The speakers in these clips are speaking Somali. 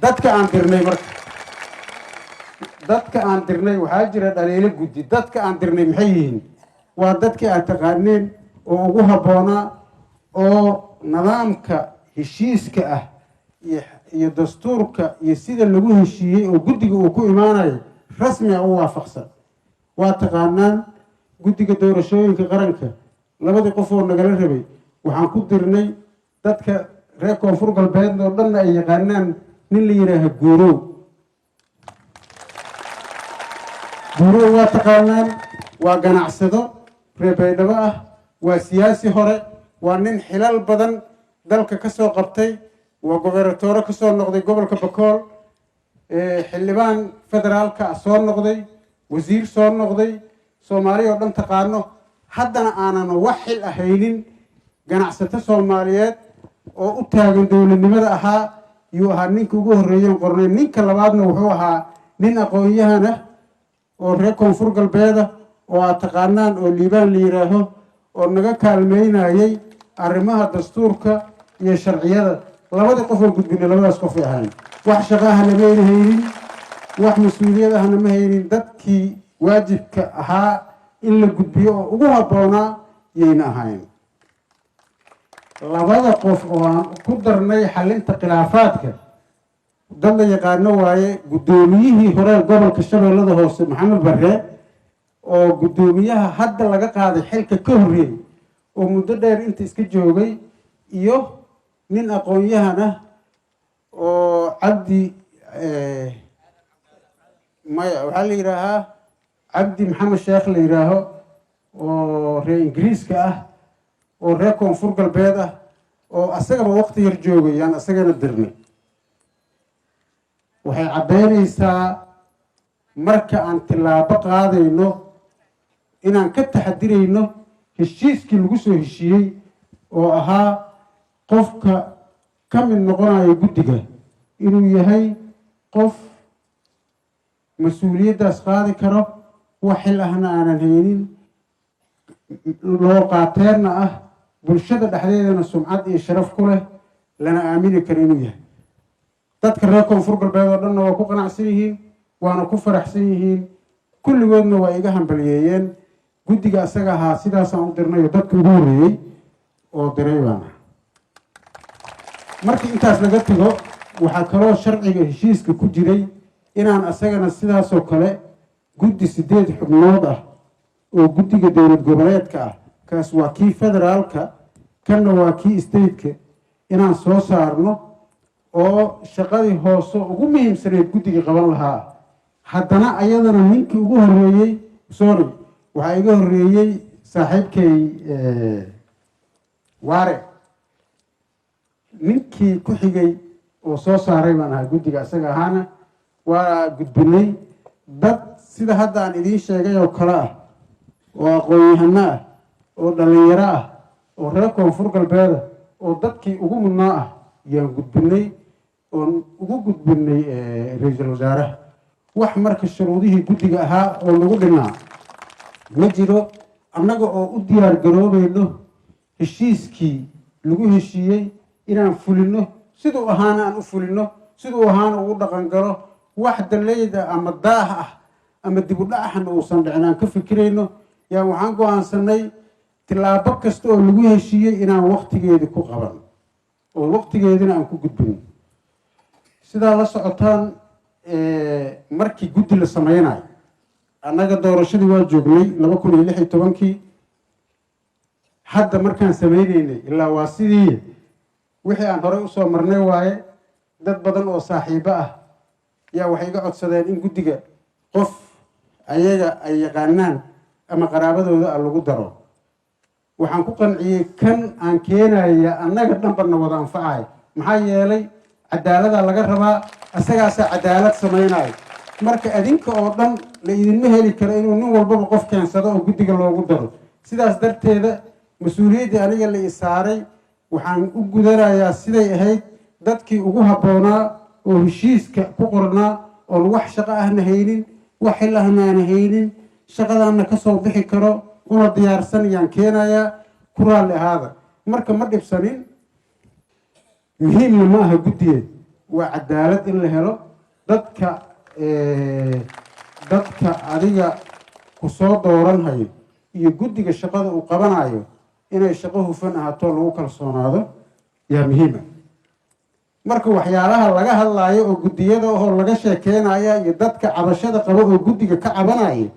dadka aan dirnay marka dadka aan dirnay waxaa jira dhaliilo guddi dadka aan dirnay maxay yihiin waa dadkii aad taqaaneen oo ugu habboonaa oo nidaamka heshiiska ah iyo dastuurka iyo sida lagu heshiiyey oo guddiga uu ku imaanayo rasmiga u waafaqsan waa taqaanaan guddiga doorashooyinka qaranka labadii qof oo nagala rabay waxaan ku dirnay dadka reer koonfur galbeed oo dhanna ay yaqaanaan nin la yidhaaha guurow waa taqaanaan waa ganacsado reer baydhabo ah waa siyaasi hore waa nin xilal badan dalka ka soo qabtay waa gobernatoore ka soo noqday gobolka bakool xildhibaan federaalka soo noqday wasiir soo noqday soomaaliya oo dhan taqaano haddana aanan wax xil ahaynin ganacsato soomaaliyeed oo u taagan dowladnimada ahaa yuu ahaa ninka ugu horreeyen qornay ninka labaadna wuxuu ahaa nin aqoon-yahan ah oo reer koonfur galbeeda oo aad taqaanaan oo liibaan la yidhaaho oo naga kaalmeynayay arrimaha dastuurka iyo sharciyada labadii qof oo gudbinay labadaas qofay ahayn wax shaqo ahna mayna haynin wax mas-uuliyad ahna ma haynin dadkii waajibka ahaa in la gudbiyo oo ugu habboonaa yayna ahayn labada qof oo aan ku darnay xalinta khilaafaadka dad la yaqaano waaye guddoomiyihii hore gobolka shabeellada hoose maxamed barre oo guddoomiyaha hadda laga qaaday xilka ka horreeyey oo muddo dheer inta iska joogay iyo nin aqoon-yahan ah oo cabdi maya waxaa la yidhaahaa cabdi maxamed sheekh la yidhaaho oo reer ingiriiska ah oo reer koonfur galbeed ah oo asagaba waqti yar joogay yaan asagana dirnay waxay caddaynaysaa marka aan tillaabo qaadayno inaan ka taxadirayno heshiiskii lagu soo heshiiyey oo ahaa qofka ka mid noqonayo guddiga inuu yahay qof mas-uuliyaddaas qaadi karo wax xil ahna aanan haynin loo qaateerna ah bulshada dhexdeedana sumcad iyo sharaf ku leh lana aamini karo inuu yahay dadka reer koonfur galbeed oo dhanna waa ku qanacsan yihiin waana ku faraxsan yihiin kulligoodna waa iga hambaliyeeyeen guddiga asaga ahaa sidaasaan u dirnay oo dadka ugu horreeyey oo diray baana markii intaas laga tago waxaa kaloo sharciga heshiiska ku jiray inaan asagana sidaasoo kale guddi 8 xubnood ah oo guddiga dowlad goboleedka ah kaas waa kii federaalka kanna waa kii stateka inaan soo saarno oo shaqadii hoose ugu muhiimsaneed guddiga qaban lahaa haddana ayadana ninkii ugu horreeyey sorry waxaa iga horreeyey saaxiibkay waare ninkii ku xigay oo soo saaray baan ahaa guddiga isaga ahaana waa gudbinay dad sida hadda aan idiin sheegay oo kale ah oo aqoon-yahano ah oo dhallinyaro ah oo reer koonfur galbeeda oo dadkii ugu mudnaa ah yaan gudbinay oon ugu gudbinay ra-iisul wasaaraha wax marka shuruudihii guddiga ahaa oo lagu dhinaa ma jiro annaga oo u diyaar garoobayno heshiiskii lagu heshiiyey inaan fulino siduu ahaana aan u fulino siduu ahaana ugu dhaqan galo wax daleyda ama daah ah ama dib u dhacahna uusan dhicin aan ka fikirayno yaa waxaan go-aansanay tillaabo kasta oo lagu heshiiyey inaan waqtigeedii ku qaban oo waqtigeedina aan ku gudbino sidaa la socotaan markii guddi la sameynayo annaga doorashadii waa joognay 2016 hadda markaan sameynaynay ilaa waa sidii wixii aan horey usoo marnay waaye dad badan oo saaxiibo ah yaa waxay iga codsadeen in guddiga qof ayaga ay yaqaanaan ama qaraabadooda ah lagu daro waxaan ku qanciyey kan aan keenaya annaga dhanbarna wada anfacay maxaa yeelay cadaalada laga rabaa asagaasaa cadaalad samaynayo marka adinka oo dhan la idinma heli karo inuu nin walbaba qof keensado oo guddiga loogu daro sidaas darteeda mas-uuliyaddii aniga la isaaray waxaan u gudanayaa siday ahayd dadkii ugu habboonaa oo heshiiska ku qornaa oon wax shaqo ahna haynin wax xil ahna aan haynin shaqadaana ka soo bixi karo una diyaarsan yaan keenayaa ku raalli ahaada marka ma dhibsanin muhiimna ma aha guddigeed waa cadaalad in la helo dadka adiga ku soo dooranhayo iyo guddiga shaqada uu qabanayo inay shaqo hufan ahaato lagu kalsoonaado yaa muhiima marka waxyaalaha laga hadlaayo oo guddiyada oo laga sheekeynaya iyo dadka cabashada qaba oo guddiga ka cabanaya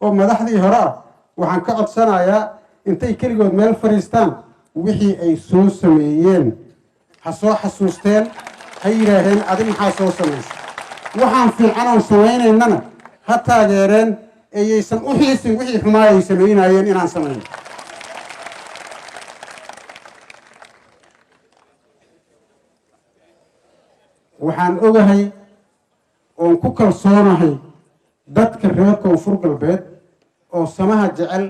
oo madaxdii hore ah waxaan ka codsanayaa intay keligood meel fadhiistaan wixii ay soo sameeyeen ha soo xasuusteen ha yidhaaheen adi maxaa soo samaysay waxaan fiican oon samaynaynana ha taageereen ayaysan u xiisin wixii xumaa ay samaynayeen inaan samayn waxaan ogahay oon ku kalsoonahay dadka reer koonfur galbeed oo samaha jecel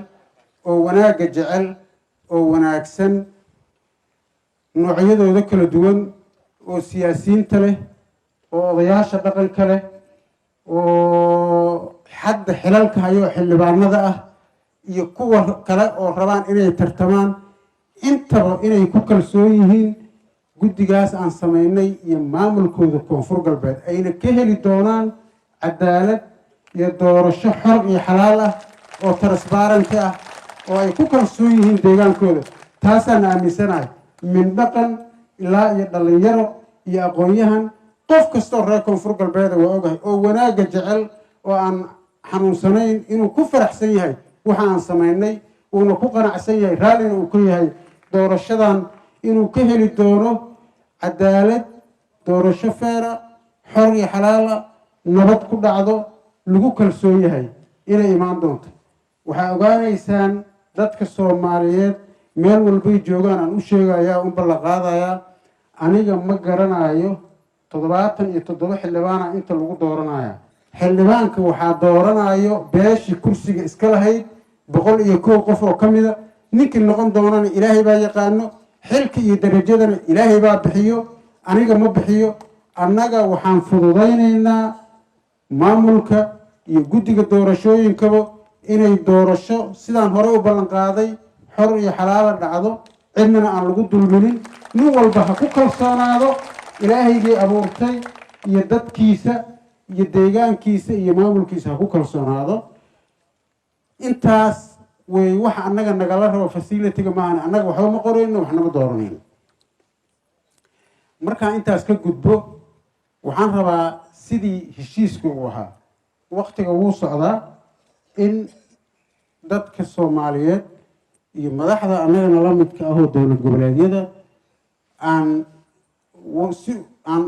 oo wanaagga jecel oo wanaagsan noocyadooda kala duwan oo siyaasiyiinta leh oo odayaasha dhaqanka leh oo xadda xilalka hayo xildhibaanada ah iyo kuwa kale oo rabaan inay tartamaan intaba inay ku kalsoon yihiin guddigaas aan samaynay iyo maamulkooda koonfur galbeed ayna ka heli doonaan cadaalad iyo doorasho xor iyo xalaal ah oo transbaranti ah oo ay ku kalsoon yihiin deegaankooda taasaan aaminsanahay min dhaqan ilaa iyo dhallinyaro iyo aqoon-yahan qof kastoo reer koonfur galbeeda waa ogahay oo wanaagga jecel oo aan xanuunsanayn inuu ku faraxsan yahay waxa aan samaynay uuna ku qanacsan yahay raallina uu ka yahay doorashadan inuu ka heli doono cadaalad doorasho feera xor iyo xalaala nabad ku dhacdo lagu kalsoon yahay inay imaan doonto waxaa ogaanaysaan dadka soomaaliyeed meel walbay joogaan aan u sheegayaa un ballanqaadayaa aniga ma garanayo 77 xildhibaana inta lagu dooranaya xildhibaanka waxaa dooranayo beeshii kursiga iska lahayd 101 qof oo ka mida ninkii noqon doonana ilaahay baa yaqaano xilka iyo darajadana ilaahay baa bixiyo aniga ma bixiyo annaga waxaan fududaynaynaa maamulka iyo guddiga doorashooyinkaba inay doorasho sidaan hore u ballan qaaday xor iyo xalaala dhacdo cidnana aan lagu dulminin nin walba ha ku kalsoonaado ilaahaygii abuurtay iyo dadkiisa iyo deegaankiisa iyo maamulkiisa ha ku kalsoonaado intaas way waxa annaga nagala rabo facility-ga maahan annaga waxba ma qorayno waxnama dooranayno markaan intaas ka gudbo waxaan rabaa sidii heshiiska uu ahaa waqtiga wuu socdaa in dadka soomaaliyeed iyo madaxda annagana la midka ahoo dowlad goboleedyada aan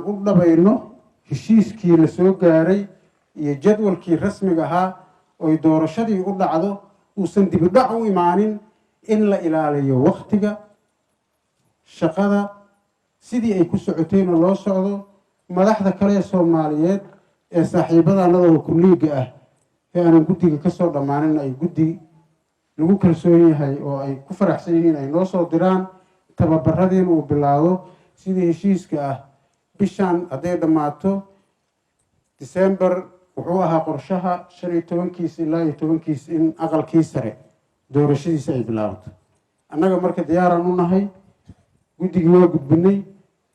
u dhabayno heshiiskii la soo gaaray iyo jadwalkii rasmiga ahaa oy doorashadii u dhacdo uusan dibidhac u imaanin in la ilaaliyo waqtiga shaqada sidii ay ku socotayna loo socdo madaxda kale ee soomaaliyeed ee saaxiibadanada kulliiga ah ee aanan guddiga ka soo dhammaanin ay guddi lagu kalsoon yahay oo ay ku faraxsan yihiin ay noo soo diraan tababaradiin uu bilaabo sidii heshiiska ah bishaan hadday dhammaato December wuxuu ahaa qorshaha 15 ilaa 10 in aqalkii sare doorashadiisa ay bilaabato annaga marka diyaaraan u nahay guddigii waa gudbinay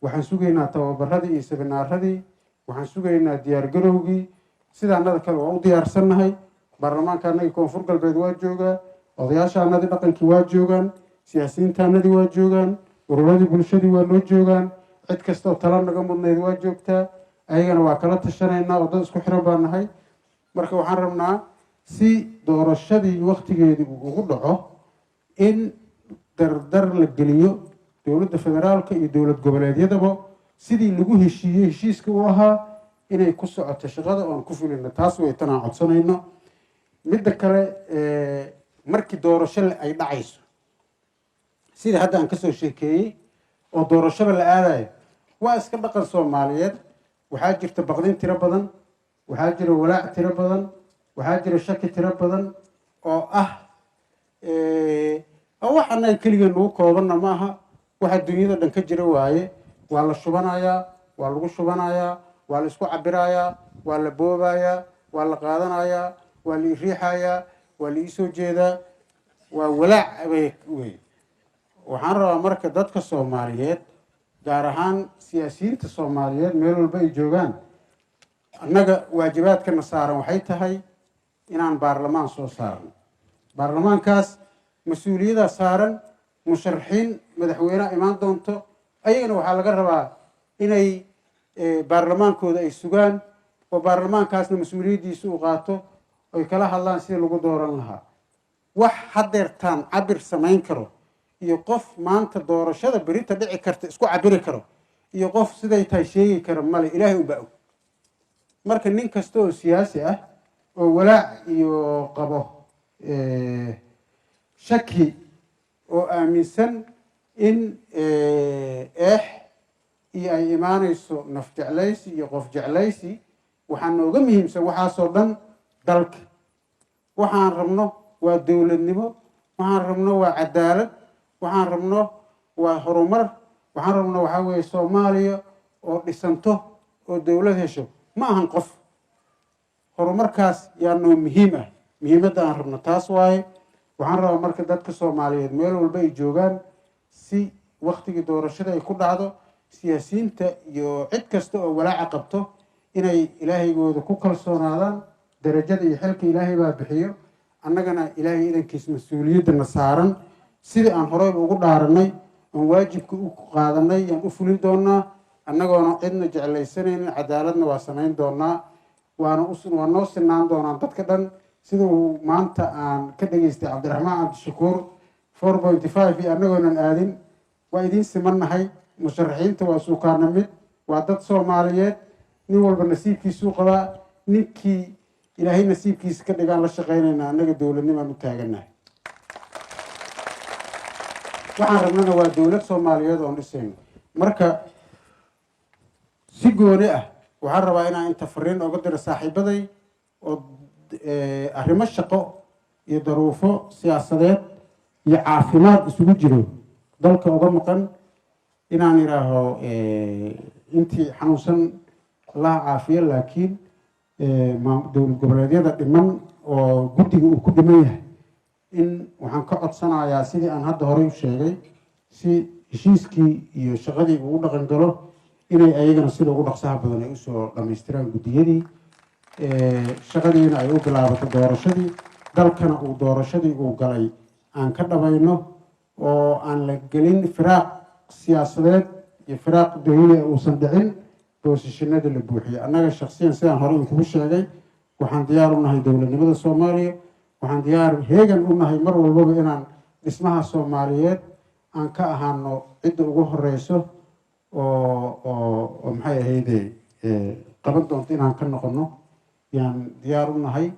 waxaan sugaynaa tababaradii iyo seminaaradii waxaan sugaynaa diyaargarowgii sidaanada kale waa u diyaarsannahay baarlamaanka annagii koonfur galbeed waa joogaa odayaasha annadii dhaqankii waa joogaan siyaasiyiinta annadii waa joogaan ururadii bulshadii waa noo joogaan cid kastoo tala naga mudnayd waa joogtaa ayagana waa kala tashanaynaa oo dad isku xiran baa nahay marka waxaan rabnaa si doorashadii waqtigeedii uu ugu dhaco in dardar la geliyo dowladda federaalka iyo dowlad goboleedyadaba sidii lagu heshiiyey heshiiska u ahaa inay ku socoto shaqada oon ku fulino taas way tanaan codsanayno midda kale markii doorasho ay dhacayso sida hadda aan kasoo sheekeeyey oo doorashada la aadayo waa iska dhaqan soomaaliyeed waxaa jirta baqdin tiro badan waxaa jira walaac tiro badan waxaa jira shaki tiro badan oo wax annaga keligeen lagu koobanna maaha waxa dunyada dhan ka jira waaye waa la shubanayaa waa lagu shubanayaa waa la isku cabirayaa waa la boobayaa waa la qaadanayaa waa la riixayaa waa la isoo jeedaa waa walaac wey waxaan rabaa marka dadka Soomaaliyeed gaar ahaan siyaasiyiinta soomaaliyeed meel walba ay joogaan annaga waajibaadkana saaran waxay tahay inaan baarlamaan soo saarno baarlamaankaas mas-uuliyaddaa saaran musharaxiin madaxweyneha imaan doonto ayagana waxaa laga rabaa inay baarlamaankooda ay sugaan oo baarlamaankaasna mas-uuliyaddiisa uu qaato oy kala hadlaan sidii lagu dooran lahaa wax hadeertaan cabir samayn karo iyo qof maanta doorashada berita dhici karta isku cabiri karo iyo qof siday tahay sheegi kara male ilaahay unbaa og marka nin kasta oo siyaasi ah oo walaac iyo qabo shaki oo aaminsan in eex iyo ay imaanayso naf jeclaysi iyo qof jeclaysi waxaa nooga muhiimsan waxaasoo dhan dalka waxaan rabno waa dowladnimo waxaan rabno waa cadaalad waxaan rabno waa horumar waxaan rabno waxaa weeye soomaaliya oo dhisanto oo dowlad hesho ma ahan qof horumarkaas yaa noo muhiim ah muhiimadda aan rabno taas waaye waxaan rabaa marka dadka soomaaliyeed meel walba ay joogaan si waktigii doorashada ay ku dhacdo siyaasiyiinta iyo cid kasta oo walaaca qabto inay ilaahaygooda ku kalsoonaadaan darajada iyo xilka ilaahay baa bixiyo annagana ilaahay idankiis mas-uuliyaddana saaran sidii aan horeyba ugu dhaaranay aan waajibka u qaadanay yaan u fulin doonaa annagoona cidna jeclaysanaynin cadaaladna waa samayn doonaa waa noo sinaan doonaa dadka dhan sida uu maanta aan ka dhageystay cabdiraxmaan cabdishakuur 4.5 iyo annagoonan aadin waa idiin simannahay musharaxiinta waa suukaana mid waa dad soomaaliyeed nin walba nasiibkiisuu qabaa ninkii ilaahay nasiibkiisa ka dhigaan la shaqaynaynaa annaga dowladnimaan u taagannahay waxaan rabnana waa dowlad soomaaliyeed oon dhisayno marka si gooni ah waxaan rabaa inaan inta fariin oga diro saaxiibaday oo arrimo shaqo iyo daruufo siyaasadeed iyo caafimaad isugu jiro dalka uga maqan inaan idhaaho intii xanuunsan allaha caafiyo laakiin dowlad goboleedyada dhiman oo guddiga uu ku dhiman yahay in waxaan ka codsanayaa sidii aan hadda horey u sheegay si heshiiskii iyo shaqadii ugu dhaqan galo inay ayagana sida ugu dhaqsaha badan ay usoo dhammaystiraan guddiyadii shaqadiina ay u bilaabato doorashadii dalkana uu doorashadii uu galay aan ka dhamayno oo aan la gelin firaaq siyaasadeed iyo firaaq dawli uusan dhicin boosashinada la buuxiyo annaga shaksiyan sidaan hore inkugu sheegay waxaan diyaar u nahay dowladnimada soomaaliya waxaan diyaar heegan u nahay mar walbaba inaan dhismaha soomaaliyeed aan ka ahaano cidda ugu horeyso oo maxay ahayde qaban doonto inaan ka noqono yaan diyaar u nahay